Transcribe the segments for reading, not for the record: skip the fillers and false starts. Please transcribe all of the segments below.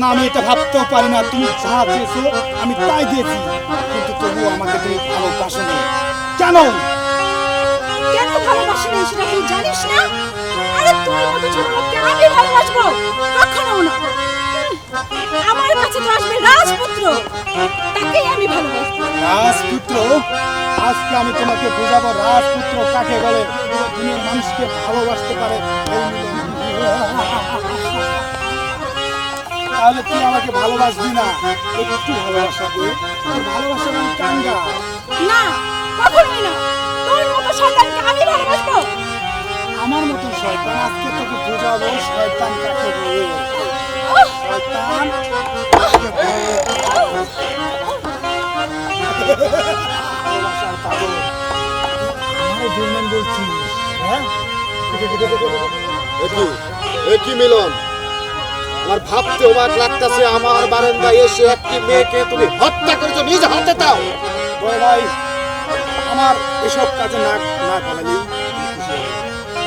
না, আমি এটা ভাবতেও পারি না। তুমি যা চেয়েছো আমি তাই দিয়েছি, কিন্তু তবুও আমাকে তুমি ভালোবাসো না কেন? কেন ভালোবাসি না সেটা তুই জানিস না? আরে তোর মতো ছোট লোককে আমি ভালোবাসবো কখনো না। আমার কাছে তো আসবে রাজপুত্র, তাকেই আমি ভালোবাসবো। রাজপুত্র? আজকে আমি তোমাকে বোঝাবো রাজপুত্র কাকে বলে। দুনিয়ার মানুষকে ভালোবাসতে পারে এই মিলন। তাহলে তুই আমাকে ভালোবাসবি না? একটু ভালোবাসা দে। তোর ভালোবাসা আমি কাঙ্গা। না, কখনোই না। তোর মতো শয়তানকে আমি ভালোবাসবো। আমার মতন শয়তান? আজকে তোকে বোঝাবো শয়তান কাকে বলে। শয়তান কাকে বলে। ভালোবাসার পাগল। আমায় দুর্মেন বলছিস, হ্যাঁ? একই মিলন, আমার ভাবতে অবাক লাগতেছে আমার বারান্দায় এসে একটি মেয়েকে তুমি হত্যা করেছো নিজ হাতে। তাও বড় ভাই, আমার এসব কাজে নাক না গলালি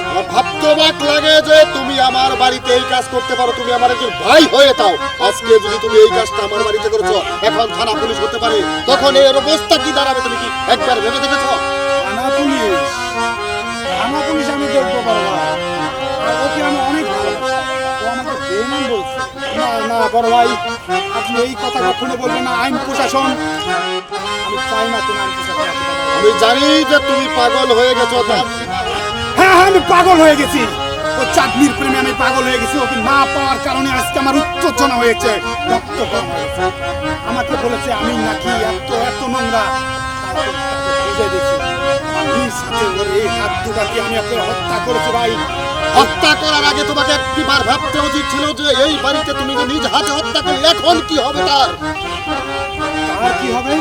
আমার ভাবতে অবাক লাগে যে তুমি আমার বাড়িতে এই কাজ করতে পারো। তুমি আমার একজন ভাই হয়ে তাও আজকে যদি তুমি এই কাজটা আমার বাড়িতে করেছো, এখন থানা পুলিশ হতে পারে, তখন এর অবস্থা কি দাঁড়াবে তুমি কি একবার ভেবে দেখেছো? থানা পুলিশ? থানা পুলিশ আমি দেখবো বড় ভাই। আর ওকে আমি অনেক ভালোবাসি। ও আমাকে বেমান বলছে। না না বড় ভাই, আপনি এই কথা কখনো বলবেন না। আইন প্রশাসন, আমি চাই না তুমি আইন প্রশাসন। আমি জানি যে তুমি পাগল হয়ে গেছো। হ্যাঁ হ্যাঁ, আমি পাগল হয়ে গেছি। ও চাঁদনির প্রেমে আমি পাগল হয়ে গেছি। ওকে না পাওয়ার কারণে আজকে আমার উত্তেজনা হয়েছে, রক্তকরণ হয়েছে। আমাকে বলেছে আমি নাকি এত এত নোংরা। বুঝে দেখি আমার নিজ হাতে ওর এই হাত দুটাকে আমি আপনার হত্যা করেছি ভাই। হত্যা করার আগে তোমাকে একটিবার ভাবতে উচিত ছিল যে এই বাড়িতে তুমি যে নিজ হাতে হত্যা করলে এখন কি হবে তার। আর কি হবে?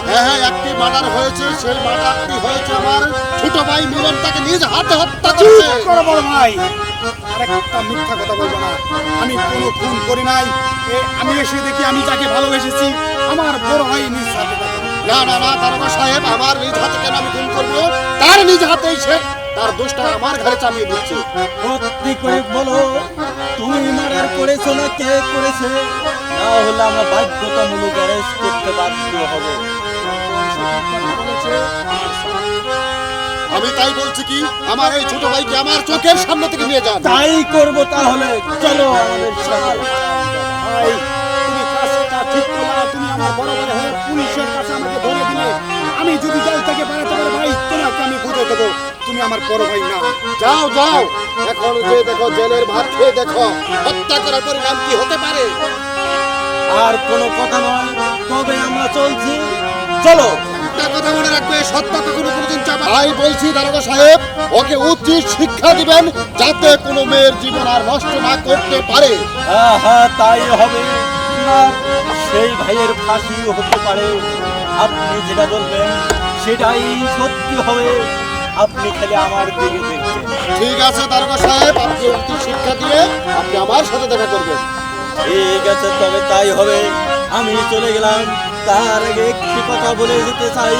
হ্যাঁ হ্যাঁ, একটি মার্ডার হয়েছে। সেই মার্ডারটি হয়েছে আমার ছোট ভাই মিলন, তাকে নিজ হাতে হত্যা করেছে। করো বড় ভাই, আরেকটা মিথ্যা কথা বলবো না। আমি কোনো খুন করি নাই। আমি এসে দেখি আমি যাকে ভালোবেসেছি আমার বড় ভাই নিজ হাতে তাকে। না না না দারোগা সাহেব, আমার নিজ হাতে কেন আমি খুন করবো? তার নিজ হাতেই সে তার দোষটা আমার ঘরে চাপিয়ে দিচ্ছে। সত্যি করে বলো, তুমি মার্ডার করেছো না কে করেছে? না হলে আমরা বাধ্যতামূলক অ্যারেস্ট করতে বাধ্য হব। আমি তাই বলছি কি, আমার এই ছোট ভাইকে আমার চোখের সামনে থেকে নিয়ে যান। তাই করবো তাহলে, চলো আমাদের সাথে। ভাই, তুমি কাজটা ঠিক করলে না। তুমি আমার বড় ভাই হয়ে পুলিশের কাছে আমাকে ধরে দিলে। আমি যদি জেল থেকে বেরোতে পারি ভাই, তোমাকে আমি বুঝে দেবো তুমি আমার বড় ভাই না। যাও যাও, এখন যে দেখো জেলের ভাত খেয়ে দেখো হত্যা করার পরিণাম কি হতে পারে। আর কোনো কথা নয়, তবে আমরা চলছি, চলো। একটা কথা মনে রাখবে, সত্য কখনো কোনোদিন চাপা। তাই বলছি দারোগা সাহেব, ওকে উচিত শিক্ষা দিবেন যাতে কোনো মেয়ের জীবন আর নষ্ট না করতে পারে। হ্যাঁ হ্যাঁ, তাই হবে। না, সেই ভাইয়ের ফাঁসিও হতে পারে। আপনি যেটা বলবেন সেটাই সত্যি হবে। আপনি খালি আমার দিকে দেখবেন। ঠিক আছে দারোগা সাহেব, আপনি উচিত শিক্ষা দিয়ে আপনি আমার সাথে দেখা করবেন। ঠিক আছে, তবে তাই হবে। আমি চলে গেলাম। তার আগে একটি কথা বলে দিতে চাই,